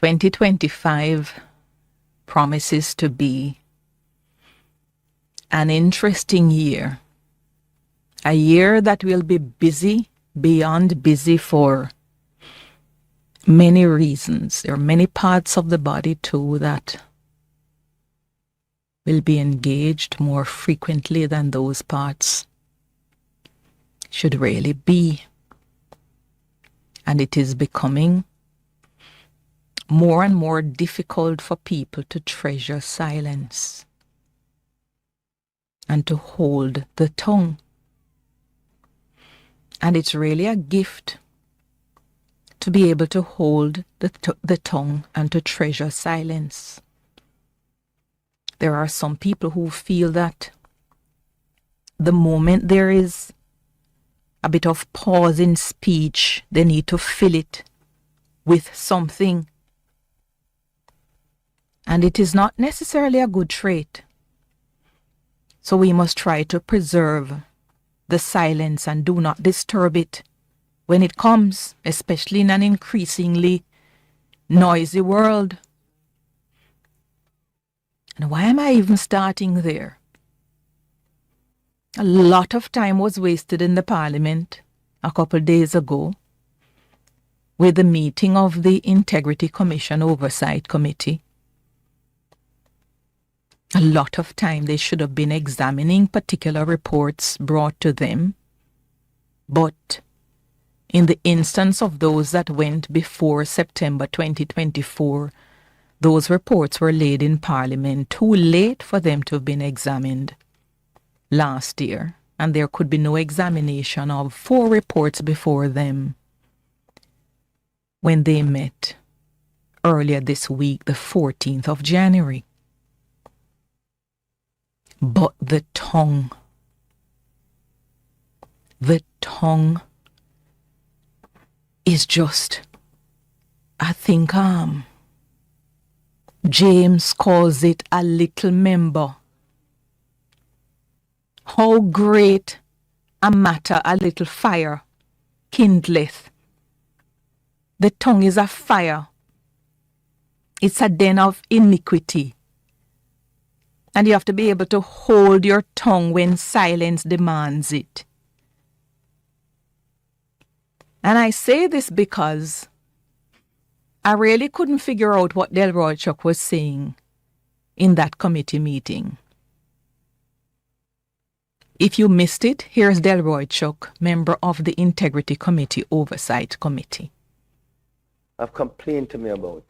2025 promises to be an interesting year. A year that will be busy, beyond busy for many reasons. There are many parts of the body too that will be engaged more frequently than those parts should really be. And it is becoming more and more difficult for people to treasure silence and to hold the tongue. And it's really a gift to be able to hold the tongue and to treasure silence. There are some people who feel that the moment there is a bit of pause in speech, they need to fill it with something. And it is not necessarily a good trait. So we must try to preserve the silence and do not disturb it when it comes, especially in an increasingly noisy world. And why am I even starting there? A lot of time was wasted in the Parliament a couple days ago with the meeting of the Integrity Commission Oversight Committee. A lot of time they should have been examining particular reports brought to them. But in the instance of those that went before September 2024, those reports were laid in Parliament too late for them to have been examined last year, and there could be no examination of 4 reports before them when they met earlier this week, the 14th of January. But the tongue is just, I think, James calls it a little member. How great a matter a little fire kindleth. The tongue is a fire. It's a den of iniquity. And you have to be able to hold your tongue when silence demands it. And I say this because I really couldn't figure out what Delroy Chuck was saying in that committee meeting. If you missed it, here's Delroy Chuck, member of the Integrity Committee Oversight Committee. Have complained to me about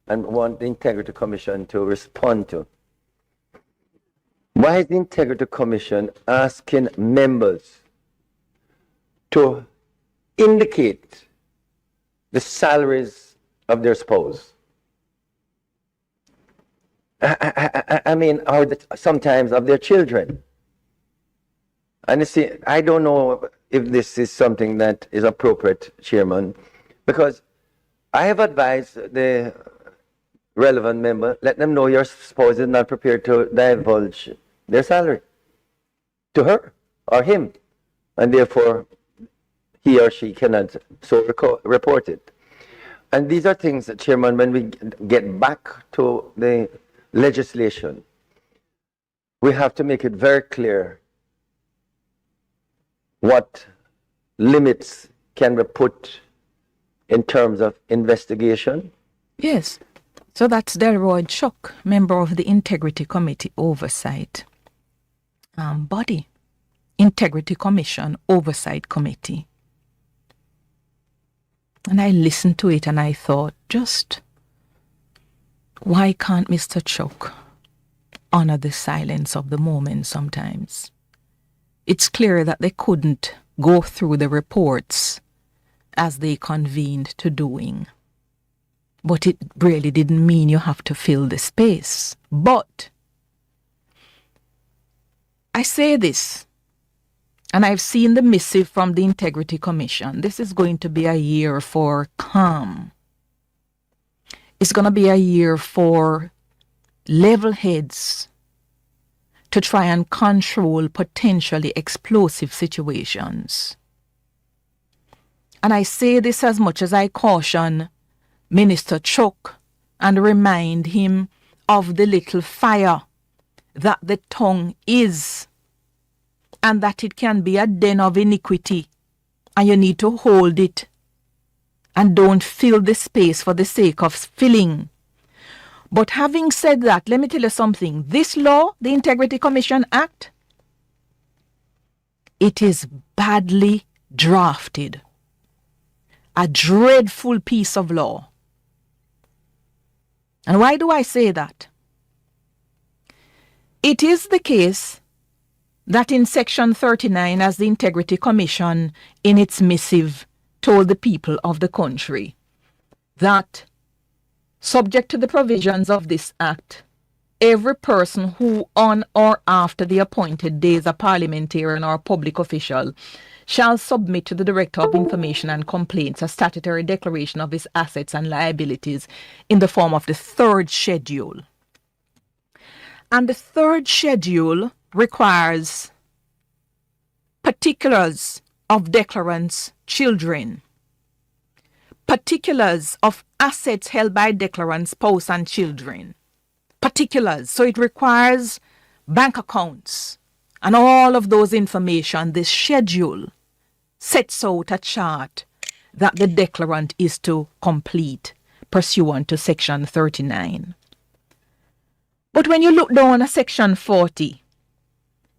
and want the Integrity Commission to respond to. Why is the Integrity Commission asking members to indicate the salaries of their spouse? I mean, or sometimes of their children. And you see, I don't know if this is something that is appropriate, Chairman, because I have advised the relevant member, let them know your spouse is not prepared to divulge their salary to her or him, and therefore he or she cannot so report it. And these are things that, Chairman, when we get back to the legislation, we have to make it very clear what limits can be put in terms of investigation. Yes. So that's Delroy Chuck, member of the Integrity Committee Oversight body, Integrity Commission Oversight Committee. And I listened to it and I thought, just why can't Mr. Chuck honor the silence of the moment sometimes? It's clear that they couldn't go through the reports as they convened to doing. But it really didn't mean you have to fill the space. But I say this, and I've seen the missive from the Integrity Commission. This is going to be a year for calm. It's going to be a year for level heads to try and control potentially explosive situations. And I say this as much as I caution Minister Chuck and remind him of the little fire that the tongue is, and that it can be a den of iniquity, and you need to hold it and don't fill the space for the sake of filling. But having said that, let me tell you something. This law, the Integrity Commission Act, it is badly drafted. A dreadful piece of law. And why do I say that? It is the case that in Section 39, as the Integrity Commission in its missive told the people of the country, that subject to the provisions of this Act, every person who on or after the appointed day is a parliamentarian or a public official shall submit to the Director of Information and Complaints a statutory declaration of his assets and liabilities in the form of the third schedule. And the third schedule requires particulars of declarants' children, particulars of assets held by declarants' spouse and children, particulars. So it requires bank accounts and all of those information. This schedule sets out a chart that the declarant is to complete pursuant to Section 39. But when you look down at Section 40,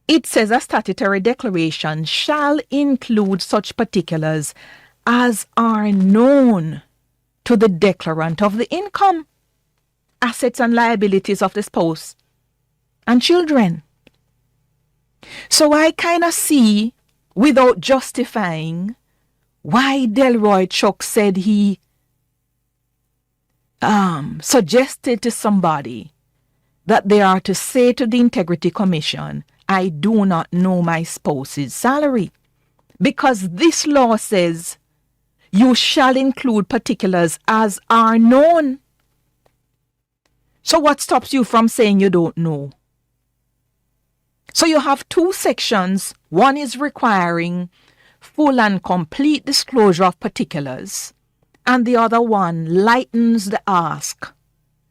it says a statutory declaration shall include such particulars as are known to the declarant of the income, assets and liabilities of the spouse and children. So I kind of see, without justifying, why Delroy Chuck said he suggested to somebody that they are to say to the Integrity Commission, I do not know my spouse's salary. Because this law says you shall include particulars as are known. So what stops you from saying you don't know? So you have two sections. One is requiring full and complete disclosure of particulars, and the other one lightens the ask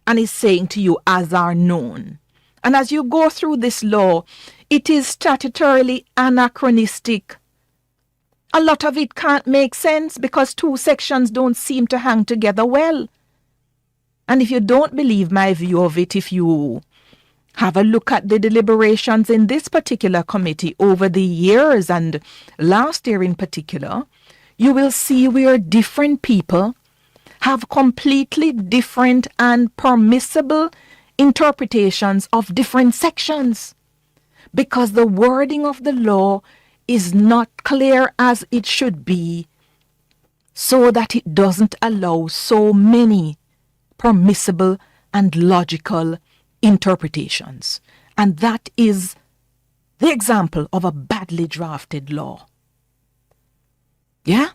and is saying to you as are known. And as you go through this law, it is statutorily anachronistic. A lot of it can't make sense because two sections don't seem to hang together well. And if you don't believe my view of it, if you have a look at the deliberations in this particular committee over the years and last year in particular, you will see where different people have completely different and permissible interpretations of different sections, because the wording of the law is not clear as it should be, so that it doesn't allow so many permissible and logical interpretations. And that is the example of a badly drafted law. Yeah?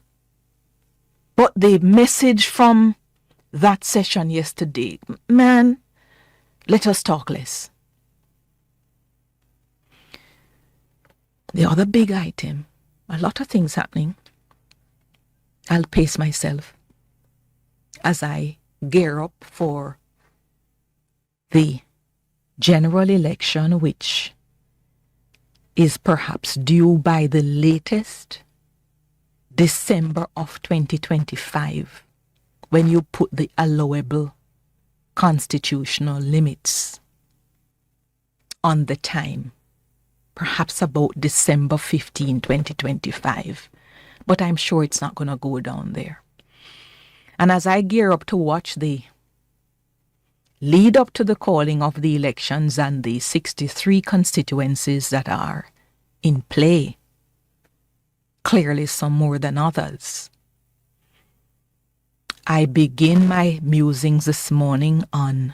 But the message from that session yesterday, man, let us talk less. The other big item, a lot of things happening. I'll pace myself as I gear up for the general election, which is perhaps due by the latest December of 2025, when you put the allowable constitutional limits on the time, perhaps about December 15, 2025. But I'm sure it's not going to go down there. And as I gear up to watch the lead up to the calling of the elections and the 63 constituencies that are in play, clearly some more than others, I begin my musings this morning on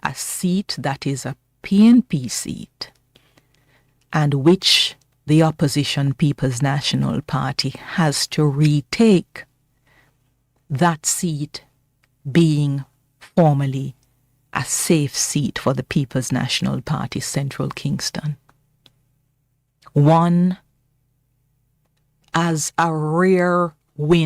a seat that is a PNP seat, and which the opposition People's National Party has to retake, that seat being formally a safe seat for the People's National Party, Central Kingston. One as a rare win